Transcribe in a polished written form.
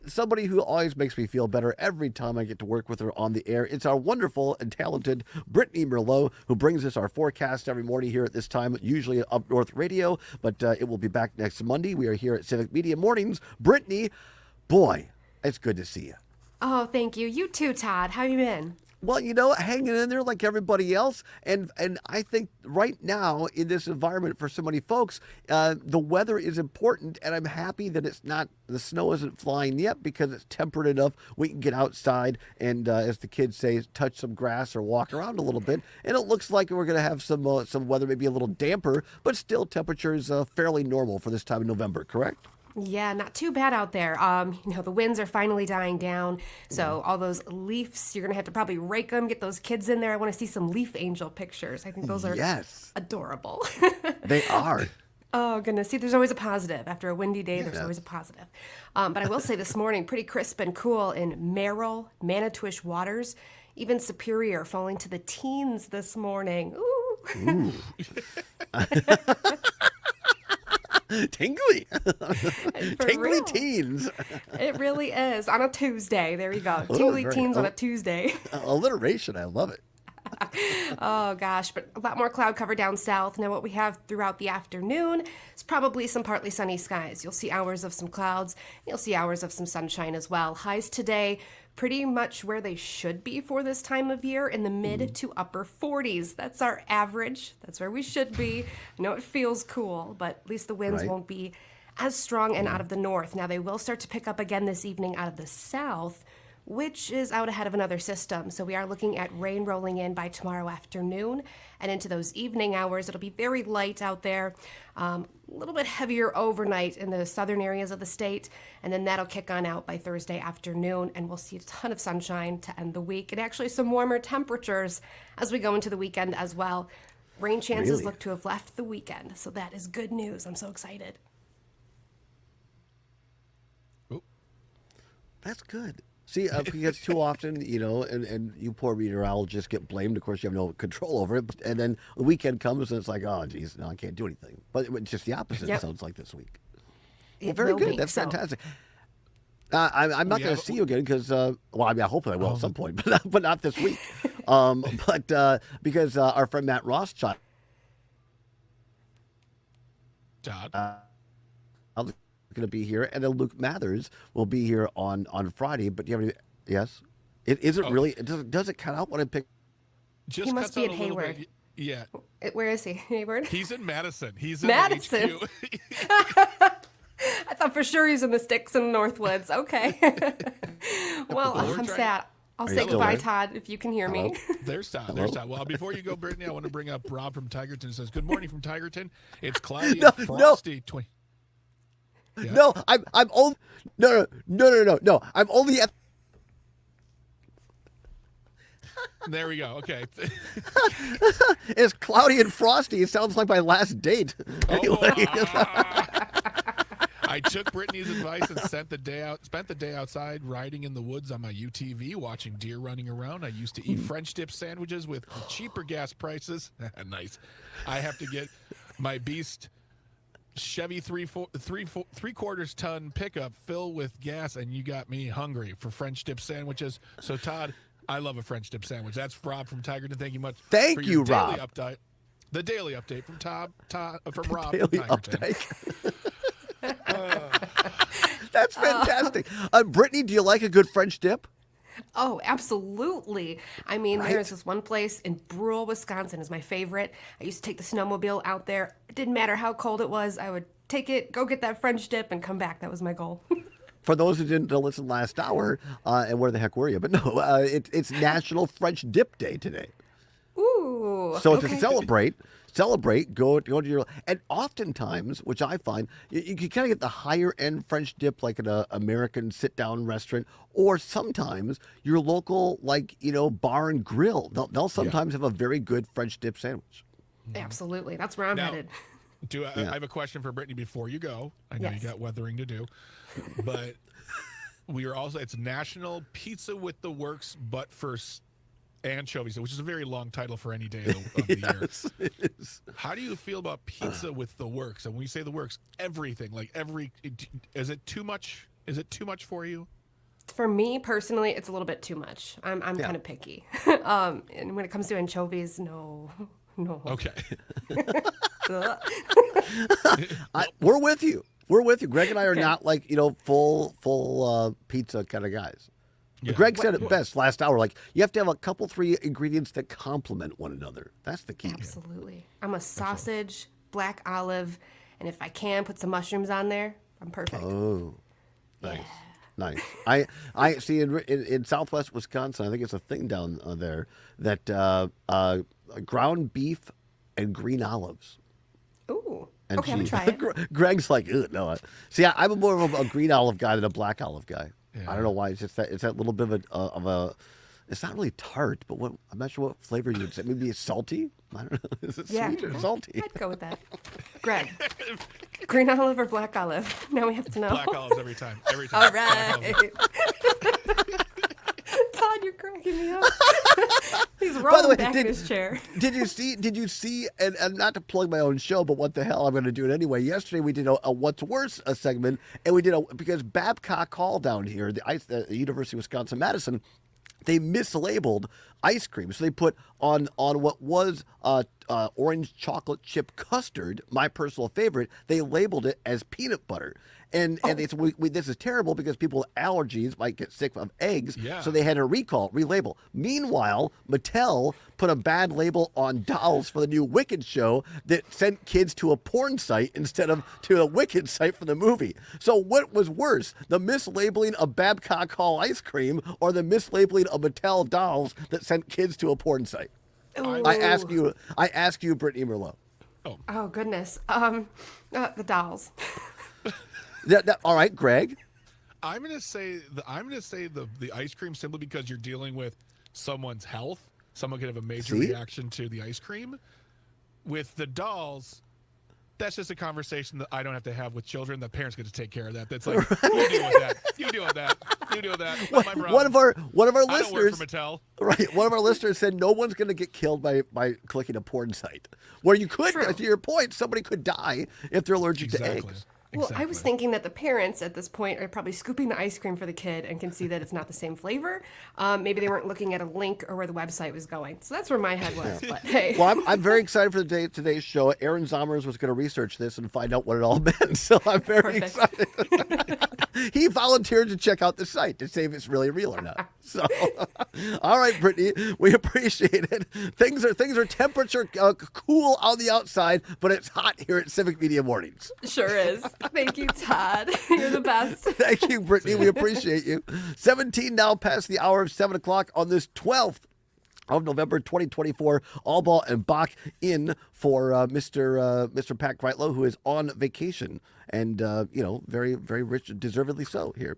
Somebody who always makes me feel better every time I get to work with her on the air. It's our wonderful and talented Brittney Merlot, who brings us our forecast every morning here at this time, usually at Up North Radio, but it will be back next Monday. We are here at Civic Media Mornings. Brittney, boy, it's good to see you. Oh, thank you. You too, Todd. How you been? Well, hanging in there like everybody else. And I think right now in this environment for so many folks, the weather is important. And I'm happy that the snow isn't flying yet because it's temperate enough. We can get outside and, as the kids say, touch some grass or walk around a little bit. And it looks like we're going to have some weather, maybe a little damper, but still temperatures fairly normal for this time of November, correct? Yeah, not too bad out there. The winds are finally dying down, so all those leaves, you're gonna have to probably rake them, get those kids in there. I want to see some leaf angel pictures. I think those are adorable. They are. Oh, goodness. See, there's always a positive. After a windy day, there's always a positive. But I will say this morning, pretty crisp and cool in Merrill, Manitowish waters, even Superior falling to the teens this morning. Ooh. Tingly. Tingly real. teens. It really is. On a Tuesday. There you go. Tingly teens on a Tuesday. Alliteration. I love it. Oh, gosh. But a lot more cloud cover down south. Now, what we have throughout the afternoon is probably some partly sunny skies. You'll see hours of some clouds. You'll see hours of some sunshine as well. Highs today pretty much where they should be for this time of year, in the mid to upper 40s. That's our average. That's where we should be. I know it feels cool, but at least the winds won't be as strong and out of the north. Now, they will start to pick up again this evening out of the south, which is out ahead of another system. So we are looking at rain rolling in by tomorrow afternoon and into those evening hours. It'll be very light out there, a little bit heavier overnight in the southern areas of the state, and then that'll kick on out by Thursday afternoon, and we'll see a ton of sunshine to end the week, and actually some warmer temperatures as we go into the weekend as well. Rain chances look to have left the weekend, so that is good news. I'm so excited. Oh, that's good. See, because too often, and you poor meteorologists get blamed. Of course, you have no control over it. And then the weekend comes and it's like, oh, geez, no, I can't do anything. But it's just the opposite, it sounds like this week. Well, very good. That's fantastic. I'm not going to see you again because, I hope I will at some point, but not this week. Because our friend Matt Rothschild. Going to be here, and then Luke Mathers will be here on Friday. But do you have any? Yes, is it really? Does it cut out when I pick? He must be in Hayward. Yeah. Where is he? Hayward? He's in Madison. He's in Madison. HQ. I thought for sure he's in the sticks in the Northwoods. Okay. Well, I'm sad. I'll say goodbye, Todd, if you can hear me. There's Todd. There's Todd. Well, before you go, Brittney, I want to bring up Rob from Tigerton. Who says, "Good morning from Tigerton. It's cloudy and frosty." Yeah. No, I'm only no. I'm only at. There we go. Okay. It's cloudy and frosty. It sounds like my last date. Anyway. I took Brittany's advice and spent the day outside riding in the woods on my UTV, watching deer running around. I used to eat French dip sandwiches with cheaper gas prices. Nice. I have to get my beast Chevy three-quarters ton pickup filled with gas, and you got me hungry for French dip sandwiches. So, Todd, I love a French dip sandwich. That's Rob from Tigerton. Thank you much. Thank for you, your Rob. daily update. The daily update from from Rob Daily from Tigerton. That's fantastic. Brittney, do you like a good French dip? Oh, absolutely. I mean, there's this one place in Brule, Wisconsin is my favorite. I used to take the snowmobile out there. It didn't matter how cold it was. I would take it, go get that French dip, and come back. That was my goal. For those who didn't listen last hour, and where the heck were you? But no, it's National French Dip Day today. Ooh. So to celebrate, go to your, and oftentimes, which I find, you can kind of get the higher end French dip like at an American sit down restaurant, or sometimes your local bar and grill. They'll sometimes have a very good French dip sandwich. Absolutely, that's where I'm headed. I have a question for Brittany before you go. I know you got weathering to do, but it's National Pizza with the Works, but for anchovies, which is a very long title for any day of the year. It is. How do you feel about pizza with the works? And when you say the works, everything, is it too much Is it too much for you? For me personally, it's a little bit too much. I'm kind of picky. And when it comes to anchovies, no. Okay. We're with you. We're with you. Greg and I are not like, full pizza kind of guys. Yeah. Greg said it best last hour. Like, you have to have a couple, 3 ingredients that complement one another. That's the key. Absolutely. I'm a sausage, black olive, and if I can put some mushrooms on there, I'm perfect. Oh, nice. Nice. I see in Southwest Wisconsin, I think it's a thing down there that ground beef and green olives. Ooh. And Okay, I'm cheese. gonna try it. Greg's like, ugh, no. See, I'm more of a green olive guy than a black olive guy. Yeah. I don't know why. It's just that little bit of a. It's not really tart, but I'm not sure what flavor you would say. Maybe it's salty. I don't know. Is it sweet or salty? I'd go with that. Greg, green olive or black olive? Now we have to know. Black olives every time. Every time. All Black right. olives. Todd, you're cracking me up. He's By the rolling way, back in his chair. Did you see? And not to plug my own show, but what the hell? I'm going to do it anyway. Yesterday we did a What's Worse segment, and we did because Babcock Hall down here, the University of Wisconsin-Madison, they mislabeled ice cream. So they put on what was orange chocolate chip custard, my personal favorite, they labeled it as peanut butter. And they said, this is terrible because people with allergies might get sick of eggs. Yeah. So they had to relabel. Meanwhile, Mattel put a bad label on dolls for the new Wicked show that sent kids to a porn site instead of to a Wicked site for the movie. So what was worse, the mislabeling of Babcock Hall ice cream or the mislabeling of Mattel dolls that sent kids to a porn site? Ooh. I ask you, Brittney Merlot. Oh goodness. The dolls. All right, Greg. I'm gonna say the ice cream simply because you're dealing with someone's health. Someone could have a major reaction to the ice cream. With the dolls, that's just a conversation that I don't have to have with children. The parents get to take care of that. That's like, you deal with that. You deal with that. You deal with that. Not my problem. One of our I don't listeners, work for Mattel. right? One of our listeners said no one's going to get killed by clicking a porn site. Where you could, True. to your point, somebody could die if they're allergic to Exactly. eggs. Well, I was thinking that the parents at this point are probably scooping the ice cream for the kid and can see that it's not the same flavor. Maybe they weren't looking at a link or where the website was going. So that's where my head was. But hey. Well, I'm very excited for today's show. Aaron Zommers was going to research this and find out what it all meant. So I'm very excited. He volunteered to check out the site to see if it's really real or not. So, all right, Brittney, we appreciate it. Things are temperature cool on the outside, but it's hot here at Civic Media Mornings. Sure is. Thank you, Todd. You're the best. Thank you, Brittney. We appreciate you. 17 now past the hour of 7 o'clock on this 12th of November 2024. Allball and Bach in for Mr. Pat Kreitlow, who is on vacation and, very, very rich, deservedly so here.